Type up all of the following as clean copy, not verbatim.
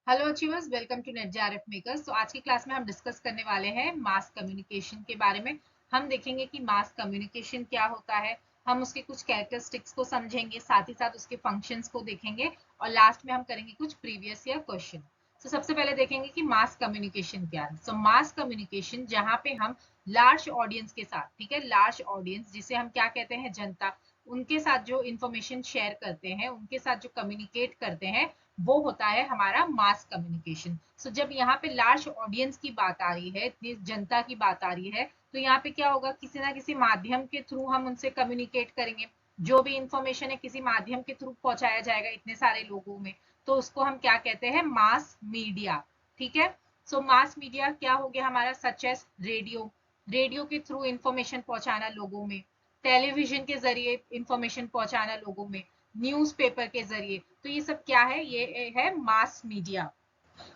Hello achievers, welcome to NET JRF makers. तो आज की क्लास में हम डिस्कस करने वाले हैं मास कम्युनिकेशन के बारे में। हम देखेंगे कि मास कम्युनिकेशन क्या होता है, हम उसके कुछ कैरेक्टरिस्टिक्स को समझेंगे, साथ ही साथ उसके फंक्शंस को देखेंगे और लास्ट में हम करेंगे कुछ प्रीवियस ईयर क्वेश्चन। तो सबसे पहले देखेंगे कि मास कम्युनिकेशन क्या है। सो मास कम्युनिकेशन जहाँ पे हम लार्ज ऑडियंस के साथ, ठीक है, लार्ज ऑडियंस जिसे हम क्या कहते हैं, जनता, उनके साथ जो इंफॉर्मेशन शेयर करते हैं, उनके साथ जो कम्युनिकेट करते हैं, वो होता है हमारा मास कम्युनिकेशन। सो जब यहाँ पे लार्ज ऑडियंस की बात आ रही है, इतनी जनता की बात आ रही है, तो यहाँ पे क्या होगा, किसी ना किसी माध्यम के थ्रू हम उनसे कम्युनिकेट करेंगे। जो भी इंफॉर्मेशन है किसी माध्यम के थ्रू पहुंचाया जाएगा इतने सारे लोगों में, तो उसको हम क्या कहते हैं, मास मीडिया। ठीक है। सो मास मीडिया क्या हो गया हमारा, सच एज रेडियो, रेडियो के थ्रू इंफॉर्मेशन पहुंचाना लोगों में, टेलीविजन के जरिए इंफॉर्मेशन पहुंचाना लोगों में, न्यूज़पेपर के जरिए। तो ये सब क्या है, ये है मास मीडिया।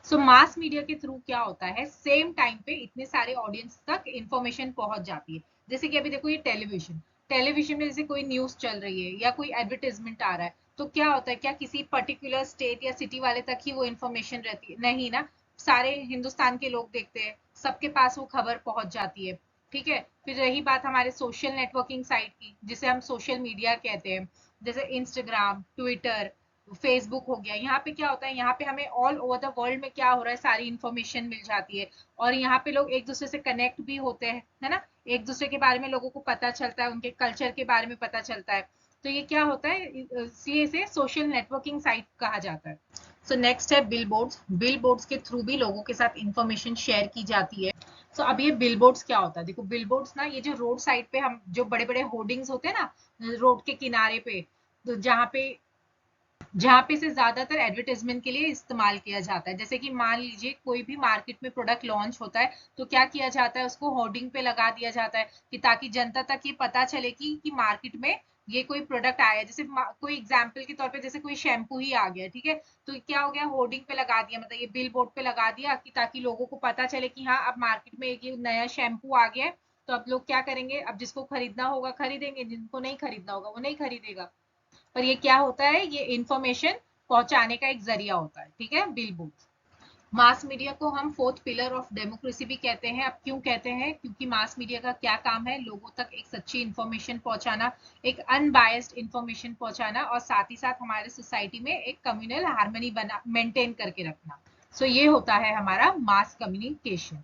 सो मास मीडिया के थ्रू क्या होता है, सेम टाइम पे इतने सारे ऑडियंस तक इंफॉर्मेशन पहुंच जाती है। जैसे कि अभी देखो ये टेलीविजन, टेलीविजन में जैसे कोई न्यूज चल रही है या कोई एडवर्टाइजमेंट आ रहा है, तो क्या होता है, क्या किसी पर्टिकुलर स्टेट या सिटी वाले तक ही वो इंफॉर्मेशन रहती है? नहीं ना, सारे हिंदुस्तान के लोग देखते हैं, सबके पास वो खबर पहुंच जाती है। ठीक है। फिर रही बात हमारे सोशल नेटवर्किंग साइट की, जिसे हम सोशल मीडिया कहते हैं, जैसे इंस्टाग्राम, ट्विटर, फेसबुक हो गया। यहाँ पे क्या होता है, यहाँ पे हमें ऑल ओवर द वर्ल्ड में क्या हो रहा है सारी इंफॉर्मेशन मिल जाती है, और यहाँ पे लोग एक दूसरे से कनेक्ट भी होते हैं, है ना। एक दूसरे के बारे में लोगों को पता चलता है, उनके कल्चर के बारे में पता चलता है। तो ये क्या होता है, इसे सोशल नेटवर्किंग साइट कहा जाता है। सो नेक्स्ट है बिलबोर्ड्स। बिलबोर्ड्स के थ्रू भी लोगों के साथ इंफॉर्मेशन शेयर की जाती है। सो अब ये बिलबोर्ड्स क्या होता है, देखो बिलबोर्ड्स ना, ये जो रोड साइड पे हम जो बड़े बड़े होर्डिंग्स होते हैं ना, रोड के किनारे पे, तो जहाँ पे से ज्यादातर एडवर्टाइजमेंट के लिए इस्तेमाल किया जाता है। जैसे कि मान लीजिए कोई भी मार्केट में प्रोडक्ट लॉन्च होता है, तो क्या किया जाता है, उसको होर्डिंग पे लगा दिया जाता है कि ताकि जनता तक ये पता चले कि मार्केट में ये कोई प्रोडक्ट आया है। जैसे कोई एग्जाम्पल के तौर पे जैसे कोई शैम्पू ही आ गया, ठीक है, तो क्या हो गया, होर्डिंग पे लगा दिया, मतलब ये बिल बोर्ड पे लगा दिया कि ताकि लोगों को पता चले कि हाँ अब मार्केट में एक ये नया शैम्पू आ गया है। तो अब लोग क्या करेंगे, अब जिसको खरीदना होगा खरीदेंगे, जिनको नहीं खरीदना होगा वो नहीं खरीदेगा। पर ये क्या होता है, ये इंफॉर्मेशन पहुंचाने का एक जरिया होता है। ठीक है, बिलबोर्ड। मास मीडिया को हम फोर्थ पिलर ऑफ डेमोक्रेसी भी कहते हैं। अब क्यों कहते हैं, क्योंकि मास मीडिया का क्या काम है, लोगों तक एक सच्ची इंफॉर्मेशन पहुंचाना, एक अनबायस्ड इंफॉर्मेशन पहुंचाना, और साथ ही साथ हमारे सोसाइटी में एक कम्युनल हार्मनी बना मेंटेन करके रखना। सो ये होता है हमारा मास कम्युनिकेशन।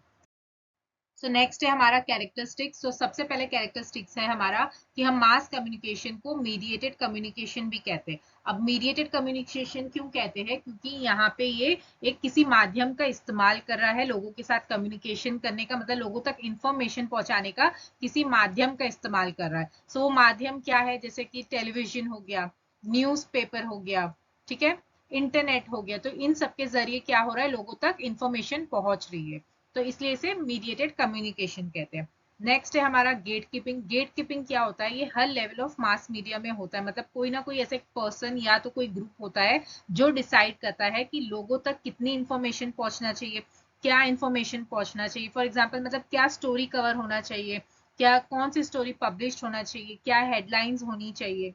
सो नेक्स्ट है हमारा कैरेक्टरिस्टिक्स। तो सबसे पहले कैरेक्टरिस्टिक्स है हमारा कि हम मास कम्युनिकेशन को मीडिएटेड कम्युनिकेशन भी कहते हैं। अब मीडिएटेड कम्युनिकेशन क्यों कहते हैं, क्योंकि यहाँ पे ये एक किसी माध्यम का इस्तेमाल कर रहा है लोगों के साथ कम्युनिकेशन करने का, मतलब लोगों तक इंफॉर्मेशन पहुंचाने का किसी माध्यम का इस्तेमाल कर रहा है। सो वो माध्यम क्या है, जैसे कि टेलीविजन हो गया, न्यूज़पेपर हो गया, ठीक है, इंटरनेट हो गया। तो इन सब के जरिए क्या हो रहा है, लोगों तक इंफॉर्मेशन पहुंच रही है। तो इसलिए इसे मीडिएटेड कम्युनिकेशन कहते हैं। नेक्स्ट है हमारा गेट कीपिंग। गेट कीपिंग क्या होता है, ये हर लेवल ऑफ मास मीडिया में होता है, मतलब कोई ना कोई ऐसे पर्सन या तो कोई ग्रुप होता है जो डिसाइड करता है कि लोगों तक कितनी इंफॉर्मेशन पहुंचना चाहिए, क्या इंफॉर्मेशन पहुंचना चाहिए। फॉर एग्जाम्पल मतलब क्या स्टोरी कवर होना चाहिए, क्या कौन सी स्टोरी पब्लिश होना चाहिए, क्या हेडलाइंस होनी चाहिए।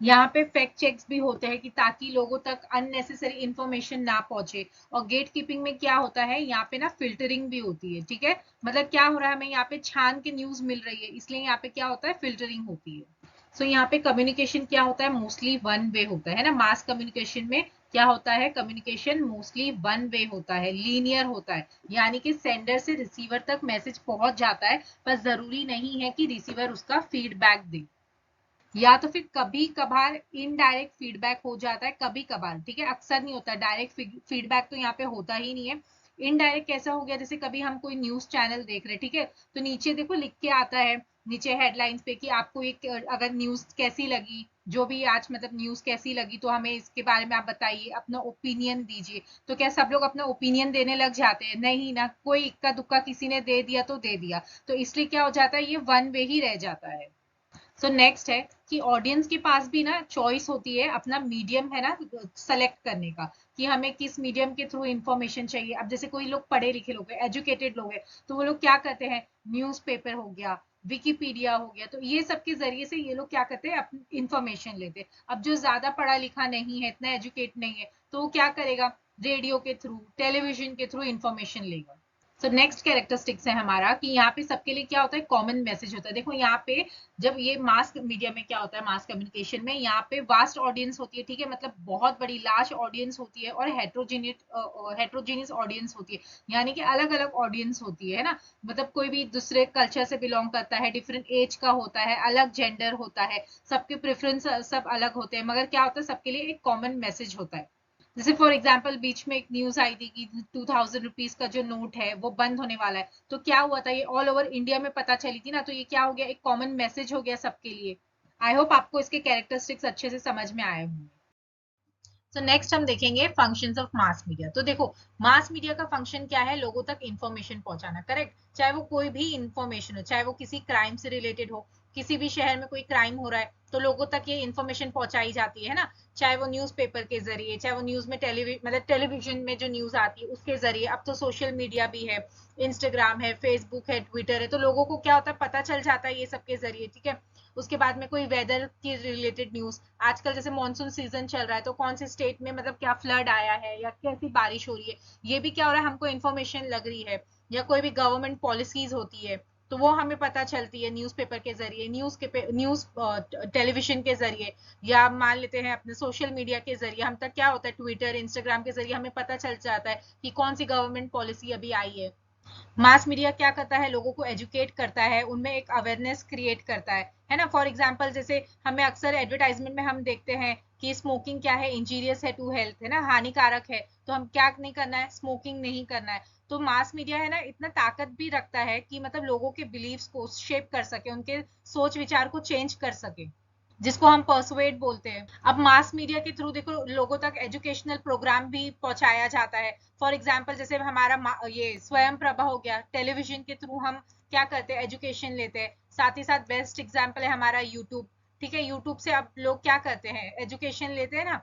यहाँ पे फैक्ट चेक्स भी होते हैं कि ताकि लोगों तक अननेसेसरी इंफॉर्मेशन ना पहुंचे। और गेट कीपिंग में क्या होता है, यहाँ पे ना फिल्टरिंग भी होती है। ठीक है, मतलब क्या हो रहा है, हमें यहाँ पे छान के न्यूज मिल रही है, इसलिए यहाँ पे क्या होता है, फिल्टरिंग होती है। सो यहाँ पे कम्युनिकेशन क्या होता है, मोस्टली वन वे होता है ना। मास कम्युनिकेशन में क्या होता है, कम्युनिकेशन मोस्टली वन वे होता है, लीनियर होता है, यानी कि सेंडर से रिसीवर तक मैसेज पहुंच जाता है, पर जरूरी नहीं है कि रिसीवर उसका फीडबैक दे, या तो फिर कभी कभार इनडायरेक्ट फीडबैक हो जाता है, कभी कभार, ठीक है, अक्सर नहीं होता। डायरेक्ट फीडबैक तो यहाँ पे होता ही नहीं है। इनडायरेक्ट कैसा हो गया, जैसे कभी हम कोई न्यूज चैनल देख रहे हैं, ठीक है, तो नीचे देखो लिख के आता है, नीचे हेडलाइंस पे कि आपको एक अगर न्यूज कैसी लगी, जो भी आज मतलब न्यूज कैसी लगी, तो हमें इसके बारे में आप बताइए, अपना ओपिनियन दीजिए। तो क्या सब लोग अपना ओपिनियन देने लग जाते हैं? नहीं ना, कोई इक्का दुक्का किसी ने दे दिया तो दे दिया। तो इसलिए क्या हो जाता है, ये वन वे ही रह जाता है। सो नेक्स्ट है कि ऑडियंस के पास भी ना चॉइस होती है, अपना मीडियम है ना सेलेक्ट करने का, कि हमें किस मीडियम के थ्रू इंफॉर्मेशन चाहिए। अब जैसे कोई लोग पढ़े लिखे लोग हैं, एजुकेटेड लोग हैं, तो वो लोग क्या करते हैं, न्यूज़पेपर हो गया, विकिपीडिया हो गया, तो ये सब के जरिए से ये लोग क्या करते हैं, अपनी इंफॉर्मेशन लेते हैं। अब जो ज्यादा पढ़ा लिखा नहीं है, इतना एजुकेट नहीं है, तो वो क्या करेगा, रेडियो के थ्रू, टेलीविजन के थ्रू इंफॉर्मेशन लेगा। सो नेक्स्ट कैरेक्टरिस्टिक्स है हमारा कि यहाँ पे सबके लिए क्या होता है, कॉमन मैसेज होता है। देखो यहाँ पे जब ये मास मीडिया में क्या होता है, मास कम्युनिकेशन में यहाँ पे वास्ट ऑडियंस होती है, ठीक है, मतलब बहुत बड़ी लार्ज ऑडियंस होती है और हेट्रोजीनियस ऑडियंस होती है, यानी कि अलग अलग ऑडियंस होती है ना, मतलब कोई भी दूसरे कल्चर से बिलोंग करता है, डिफरेंट एज का होता है, अलग जेंडर होता है, सबके प्रेफरेंस सब अलग होते हैं, मगर क्या होता है सबके लिए एक कॉमन मैसेज होता है। जैसे फॉर एग्जाम्पल बीच में एक न्यूज आई थी कि 2000 रुपीज का जो नोट है वो बंद होने वाला है, तो क्या हुआ था, ये ऑल ओवर इंडिया में पता चली थी ना, तो ये क्या हो गया, एक कॉमन मैसेज हो गया सबके लिए। आई होप आपको इसके कैरेक्टरिस्टिक्स अच्छे से समझ में आए होंगे। सो नेक्स्ट हम देखेंगे फंक्शंस ऑफ मास मीडिया। तो देखो मास मीडिया का फंक्शन क्या है, लोगों तक इंफॉर्मेशन पहुंचाना, करेक्ट, चाहे वो कोई भी इंफॉर्मेशन हो, चाहे वो किसी क्राइम से रिलेटेड हो, किसी भी शहर में कोई क्राइम हो रहा है तो लोगों तक ये इन्फॉर्मेशन पहुंचाई जाती है ना, चाहे वो न्यूज़पेपर के जरिए, चाहे वो न्यूज में मतलब टेलीविजन में जो न्यूज आती है उसके जरिए, अब तो सोशल मीडिया भी है, इंस्टाग्राम है, फेसबुक है, ट्विटर है, तो लोगों को क्या होता है, पता चल जाता है ये सब के जरिए, ठीक है। उसके बाद में कोई वेदर की रिलेटेड न्यूज, आजकल जैसे मॉनसून सीजन चल रहा है तो कौन से स्टेट में मतलब क्या फ्लड आया है या कैसी बारिश हो रही है, ये भी क्या हो रहा है, हमको इन्फॉर्मेशन लग रही है। या कोई भी गवर्नमेंट पॉलिसीज होती है तो वो हमें पता चलती है न्यूज़पेपर के जरिए, न्यूज टेलीविजन के जरिए, या मान लेते हैं अपने सोशल मीडिया के जरिए, हम तक क्या होता है ट्विटर इंस्टाग्राम के जरिए हमें पता चल जाता है कि कौन सी गवर्नमेंट पॉलिसी अभी आई है। मास मीडिया क्या करता है, लोगों को एजुकेट करता है, उनमें एक अवेयरनेस क्रिएट करता है ना। फॉर एग्जांपल जैसे हमें अक्सर एडवर्टाइजमेंट में हम देखते हैं कि स्मोकिंग क्या है, इंजीरियस है टू हेल्थ, है ना, हानिकारक है, तो हम क्या नहीं करना है, स्मोकिंग नहीं करना है। तो मास मीडिया है ना इतना ताकत भी रखता है कि मतलब लोगों के बिलीव्स को शेप कर सके, उनके सोच विचार को चेंज कर सके, जिसको हम पर्सुएट बोलते हैं। अब मास मीडिया के थ्रू देखो लोगों तक एजुकेशनल प्रोग्राम भी पहुंचाया जाता है। फॉर एग्जांपल जैसे हमारा ये स्वयं प्रभा हो गया, टेलीविजन के थ्रू हम क्या करते हैं, एजुकेशन लेते हैं। साथ ही साथ बेस्ट एग्जांपल है हमारा यूट्यूब, ठीक है, यूट्यूब से अब लोग क्या करते हैं, एजुकेशन लेते हैं ना।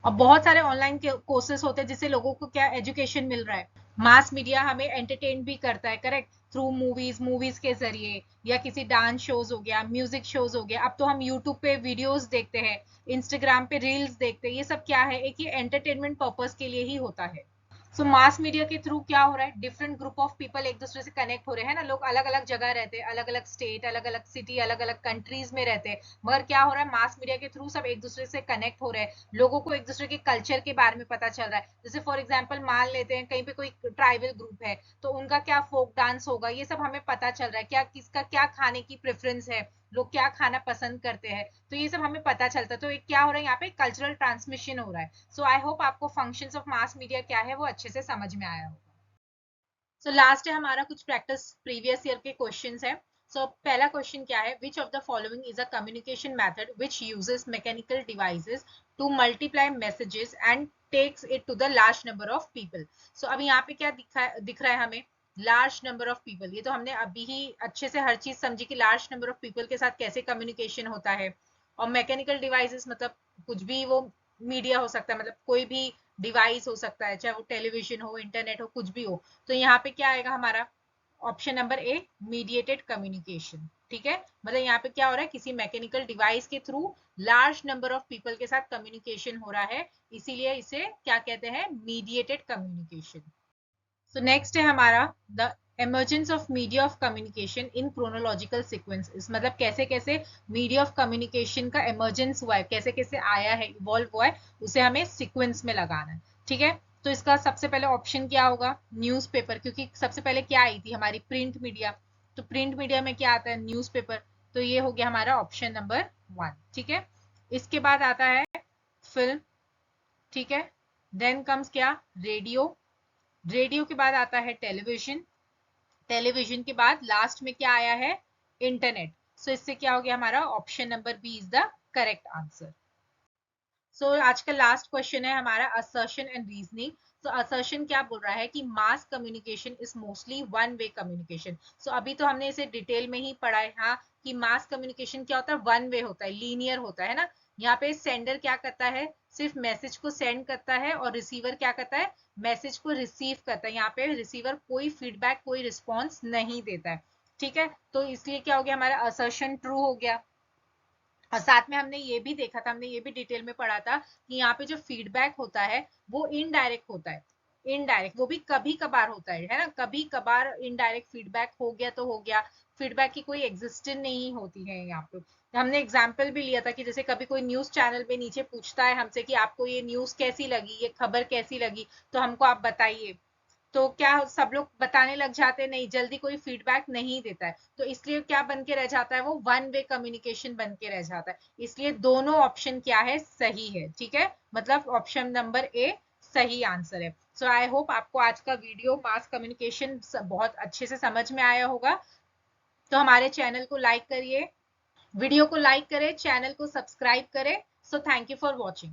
और बहुत सारे ऑनलाइन कोर्सेज होते हैं जिससे लोगों को क्या एजुकेशन मिल रहा है। मास मीडिया हमें एंटरटेन भी करता है, करेक्ट, थ्रू मूवीज के जरिए, या किसी डांस शोज हो गया, म्यूजिक शोज हो गया, अब तो हम यूट्यूब पे वीडियोस देखते हैं, इंस्टाग्राम पे रील्स देखते हैं, ये सब क्या है, एक ये एंटरटेनमेंट पर्पस के लिए ही होता है। सो मास मीडिया के थ्रू क्या हो रहा है, डिफरेंट ग्रुप ऑफ पीपल एक दूसरे से कनेक्ट हो रहे हैं ना, लोग अलग अलग जगह रहते हैं, अलग अलग स्टेट, अलग अलग सिटी, अलग अलग कंट्रीज में रहते हैं, मगर क्या हो रहा है, मास मीडिया के थ्रू सब एक दूसरे से कनेक्ट हो रहे हैं, लोगों को एक दूसरे के कल्चर के बारे में पता चल रहा है। जैसे फॉर एग्जाम्पल मान लेते हैं कहीं पे कोई ट्राइबल ग्रुप है तो उनका क्या फोक डांस होगा, ये सब हमें पता चल रहा है, क्या किसका क्या खाने की प्रेफरेंस है, लोग क्या खाना पसंद करते हैं, तो ये सब हमें पता चलता है। तो एक क्या हो रहा है, यहाँ पे कल्चरल ट्रांसमिशन हो रहा है। सो आई होप आपको फंक्शंस ऑफ मास मीडिया क्या है वो अच्छे से समझ में आया होगा। सो लास्ट है हमारा कुछ प्रैक्टिस प्रीवियस ईयर के क्वेश्चंस है। सो पहला क्वेश्चन क्या है, which of the following is a communication method which uses mechanical devices to multiply messages and takes it to the large number of people. So अभी यहाँ पे क्या दिख रहा है हमें, लार्ज नंबर ऑफ पीपल, ये तो हमने अभी ही अच्छे से हर चीज समझी कि लार्ज नंबर ऑफ पीपल के साथ कैसे कम्युनिकेशन होता है। और मैकेनिकल डिवाइसेस मतलब कुछ भी वो मीडिया हो सकता है, मतलब कोई भी डिवाइस हो सकता है, चाहे वो टेलीविजन हो, इंटरनेट हो, कुछ भी हो। तो यहाँ पे क्या आएगा हमारा option number A, mediated communication, ठीक है, मतलब यहाँ पे क्या हो रहा है, किसी मैकेनिकल डिवाइस के through large number of people के साथ कम्युनिकेशन हो रहा है, इसीलिए इसे क्या कहते हैं, मीडिएटेड कम्युनिकेशन। सो नेक्स्ट है हमारा the emergence of media of communication in chronological sequences, मतलब कैसे कैसे मीडिया ऑफ कम्युनिकेशन का emergence हुआ है, कैसे कैसे आया है, इवॉल्व हुआ है, उसे हमें सीक्वेंस में लगाना है, ठीक है। तो इसका सबसे पहले ऑप्शन क्या होगा, न्यूज़पेपर, क्योंकि सबसे पहले क्या आई थी हमारी प्रिंट मीडिया, तो प्रिंट मीडिया में क्या आता है, न्यूज़पेपर, तो ये हो गया हमारा ऑप्शन नंबर 1, ठीक है। इसके बाद आता है फिल्म, ठीक है, देन कम्स क्या, रेडियो, रेडियो के बाद आता है टेलीविजन, टेलीविजन के बाद लास्ट में क्या आया है, इंटरनेट। सो इससे क्या हो गया हमारा option number B is the correct answer. So आज का लास्ट क्वेश्चन है हमारा असर्शन एंड रीजनिंग। तो असर्शन क्या बोल रहा है कि mass communication is mostly one way communication. So अभी तो हमने इसे डिटेल में ही पढ़ा है, हाँ, कि मास कम्युनिकेशन क्या होता है, वन वे होता है, लीनियर होता है ना। यहाँ पे सेंडर क्या करता है, सिर्फ मैसेज को सेंड करता है, और रिसीवर क्या करता है, मैसेज को रिसीव करता है। यहाँ पे रिसीवर कोई फीडबैक, कोई रिस्पॉन्स नहीं देता है, ठीक है। तो इसलिए क्या हो गया हमारा असर्शन ट्रू हो गया। और साथ में हमने ये भी देखा था, हमने ये भी डिटेल में पढ़ा था कि यहाँ पे जो फीडबैक होता है वो इनडायरेक्ट होता है, इनडायरेक्ट वो भी कभी कभार होता है ना, कभी कभार इनडायरेक्ट फीडबैक हो गया तो हो गया, फीडबैक की कोई एग्जिस्टेंस नहीं होती है यहाँ पे। हमने एग्जाम्पल भी लिया था कि जैसे कभी कोई न्यूज चैनल पे नीचे पूछता है हमसे कि आपको ये न्यूज कैसी लगी, ये खबर कैसी लगी, तो हमको आप बताइए, तो क्या सब लोग बताने लग जाते हैं, नहीं, जल्दी कोई फीडबैक नहीं देता है, तो इसलिए क्या बन के रह जाता है, वो वन वे कम्युनिकेशन बन के रह जाता है। इसलिए दोनों ऑप्शन क्या है, सही है, ठीक है, मतलब ऑप्शन नंबर ए सही आंसर है। सो आई होप आपको आज का वीडियो मास कम्युनिकेशन बहुत अच्छे से समझ में आया होगा। तो हमारे चैनल को लाइक करिए, वीडियो को लाइक करें, चैनल को सब्सक्राइब करें। So thank you for watching.